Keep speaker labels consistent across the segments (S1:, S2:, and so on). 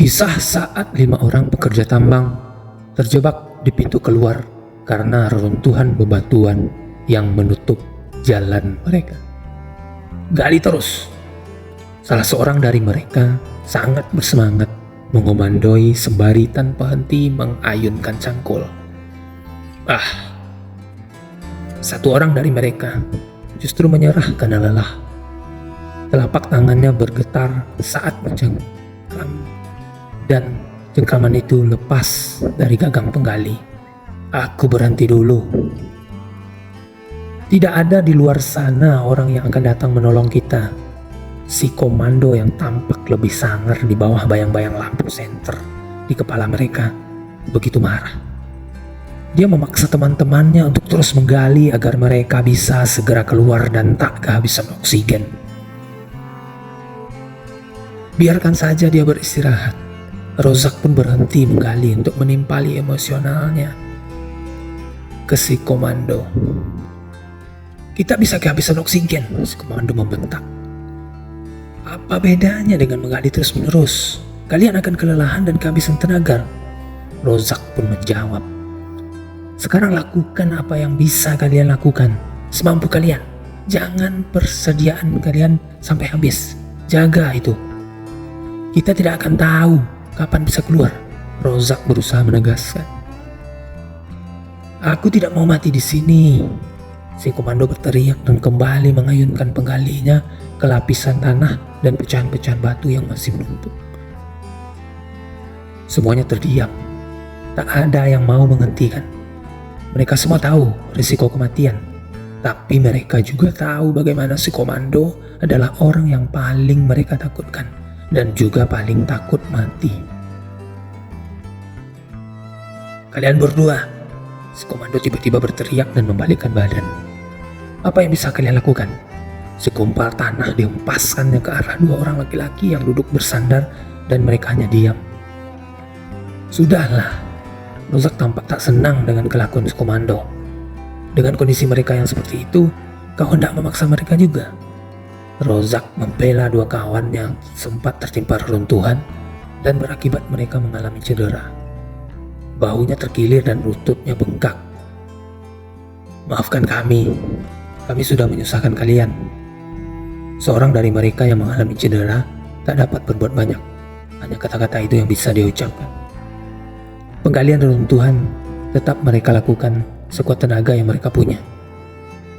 S1: Kisah saat 5 orang pekerja tambang terjebak di pintu keluar karena reruntuhan bebatuan yang menutup jalan mereka. Gali terus. Salah seorang dari mereka sangat bersemangat mengomandoi sembari tanpa henti mengayunkan cangkul. Satu orang dari mereka justru menyerah karena lelah. Telapak tangannya bergetar saat mencengkram dan cengkraman itu lepas dari gagang penggali. Aku berhenti dulu. Tidak ada di luar sana orang yang akan datang menolong kita. Si komando yang tampak lebih sangar di bawah bayang-bayang lampu senter di kepala mereka begitu marah. Dia memaksa teman-temannya untuk terus menggali agar mereka bisa segera keluar dan tak kehabisan oksigen. Biarkan saja dia beristirahat. Rozak pun berhenti menggali untuk menimpali emosionalnya ke si komando. Kita bisa kehabisan oksigen, si komando membentak. Apa bedanya dengan menggali terus-menerus? Kalian akan kelelahan dan kehabisan tenaga. Rozak pun menjawab. Sekarang lakukan apa yang bisa kalian lakukan, semampu kalian. Jangan persediaan kalian sampai habis. Jaga itu. Kita tidak akan tahu kapan bisa keluar. Rozak berusaha menegaskan. Aku tidak mau mati di sini. Si komando berteriak dan kembali mengayunkan penggalinya ke lapisan tanah dan pecahan-pecahan batu yang masih menumpuk. Semuanya terdiam. Tak ada yang mau menghentikan. Mereka semua tahu risiko kematian. Tapi mereka juga tahu bagaimana si komando adalah orang yang paling mereka takutkan dan juga paling takut mati. Kalian berdua, si komando tiba-tiba berteriak dan membalikkan badan. Apa yang bisa kalian lakukan? Segumpal tanah dihempaskannya ke arah 2 orang laki-laki yang duduk bersandar dan mereka hanya diam. Sudahlah, Rozak tampak tak senang dengan kelakuan si komando. Dengan kondisi mereka yang seperti itu, kau hendak memaksa mereka juga. Rozak membela 2 kawan yang sempat tertimpa reruntuhan dan berakibat mereka mengalami cedera. Bahunya terkilir dan lututnya bengkak. Maafkan kami sudah menyusahkan kalian. Seorang dari mereka yang mengalami cedera tak dapat berbuat banyak. Hanya kata-kata itu yang bisa dia ucapkan. Penggalian reruntuhan tetap mereka lakukan sekuat tenaga yang mereka punya.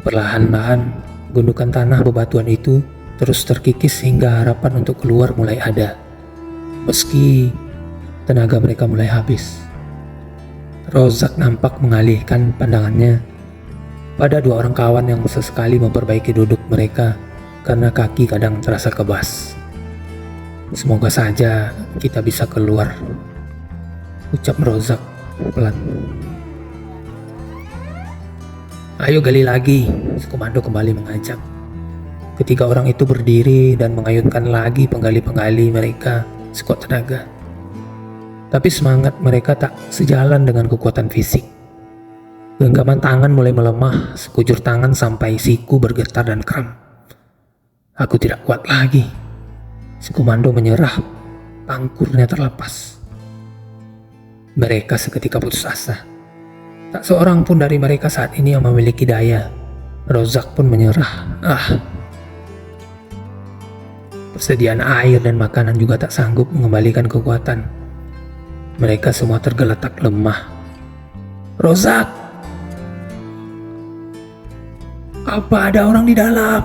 S1: Perlahan-lahan gundukan tanah bebatuan itu terus terkikis hingga harapan untuk keluar mulai ada. Meski tenaga mereka mulai habis. Rozak nampak mengalihkan pandangannya pada 2 orang kawan yang sesekali memperbaiki duduk mereka karena kaki kadang terasa kebas. Semoga saja kita bisa keluar, ucap Rozak pelan. Ayo gali lagi, si komando kembali mengajak. Ketiga orang itu berdiri dan mengayunkan lagi penggali-penggali mereka sekuat tenaga. Tapi semangat mereka tak sejalan dengan kekuatan fisik. Genggaman tangan mulai melemah, sekujur tangan sampai siku bergetar dan kram. Aku tidak kuat lagi. Si komando menyerah, pangkurnya terlepas. Mereka seketika putus asa. Tak seorang pun dari mereka saat ini yang memiliki daya. Rozak pun menyerah. Persediaan air dan makanan juga tak sanggup mengembalikan kekuatan. Mereka semua tergeletak lemah. Rozak! Apa ada orang di dalam?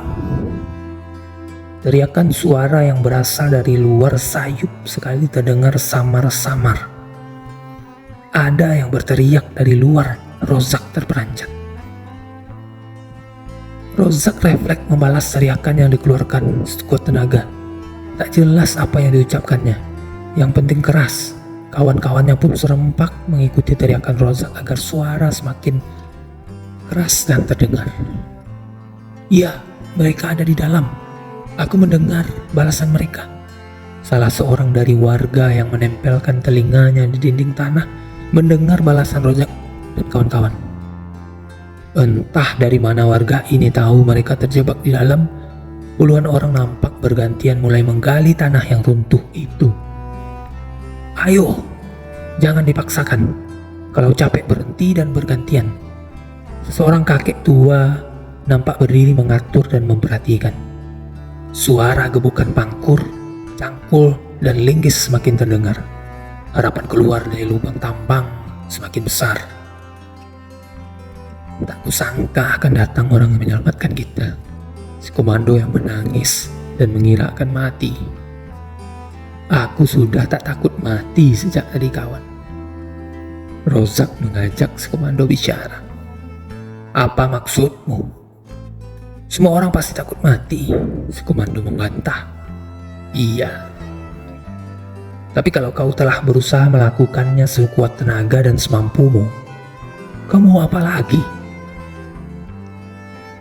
S1: Teriakan suara yang berasal dari luar sayup sekali terdengar samar-samar. Ada yang berteriak dari luar. Rozak terperanjat. Rozak refleks membalas teriakan yang dikeluarkan sekuat tenaga. Tak jelas apa yang diucapkannya. Yang penting keras. Kawan-kawannya pun serempak mengikuti teriakan Rozak agar suara semakin keras dan terdengar. Iya, mereka ada di dalam. Aku mendengar balasan mereka. Salah seorang dari warga yang menempelkan telinganya di dinding tanah mendengar balasan Rozak dan kawan-kawan. Entah dari mana warga ini tahu mereka terjebak di dalam. Puluhan orang nampak bergantian mulai menggali tanah yang runtuh itu. Ayo, jangan dipaksakan. Kalau capek berhenti dan bergantian. Seseorang kakek tua nampak berdiri mengatur dan memperhatikan. Suara gebukan pangkur, cangkul, dan linggis semakin terdengar. Harapan keluar dari lubang tambang semakin besar. Tak kusangka akan datang orang yang menyelamatkan kita. Si komando yang menangis dan mengira akan mati. Aku sudah tak takut mati sejak tadi, kawan. Rozak mengajak si komando bicara. Apa maksudmu? Semua orang pasti takut mati, si komando membantah. Iya. Tapi kalau kau telah berusaha melakukannya sekuat tenaga dan semampumu, kamu mau apa lagi?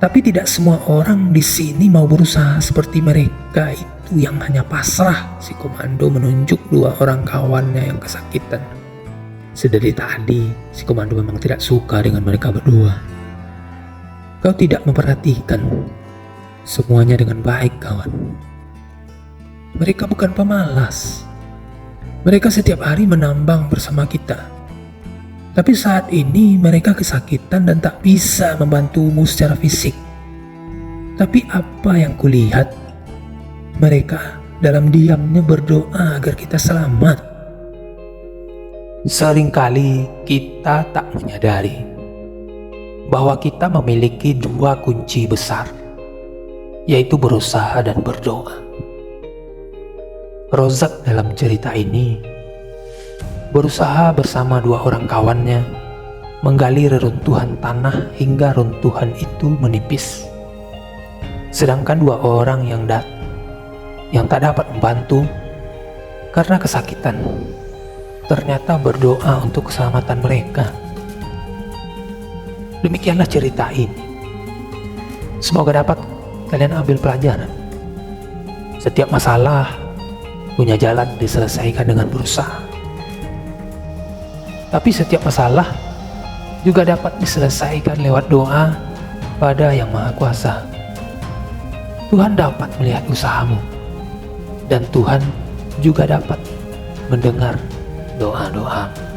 S1: Tapi tidak semua orang di sini mau berusaha seperti mereka itu yang hanya pasrah. Si komando menunjuk dua orang kawannya yang kesakitan. Sedari tadi, si komando memang tidak suka dengan mereka berdua. Kau tidak memperhatikan semuanya dengan baik, kawan. Mereka bukan pemalas. Mereka setiap hari menambang bersama kita. Tapi saat ini mereka kesakitan dan tak bisa membantumu secara fisik. Tapi apa yang kulihat, mereka dalam diamnya berdoa agar kita selamat. Seringkali kita tak menyadari bahwa kita memiliki dua kunci besar, yaitu berusaha dan berdoa. Rozak dalam cerita ini berusaha bersama dua orang kawannya menggali reruntuhan tanah hingga runtuhan itu menipis. Sedangkan dua orang yang tak dapat membantu karena kesakitan ternyata berdoa untuk keselamatan mereka. Demikianlah cerita ini. Semoga dapat kalian ambil pelajaran. Setiap masalah punya jalan diselesaikan dengan berusaha. Tapi setiap masalah juga dapat diselesaikan lewat doa pada Yang Maha Kuasa. Tuhan dapat melihat usahamu, dan Tuhan juga dapat mendengar doa-doamu.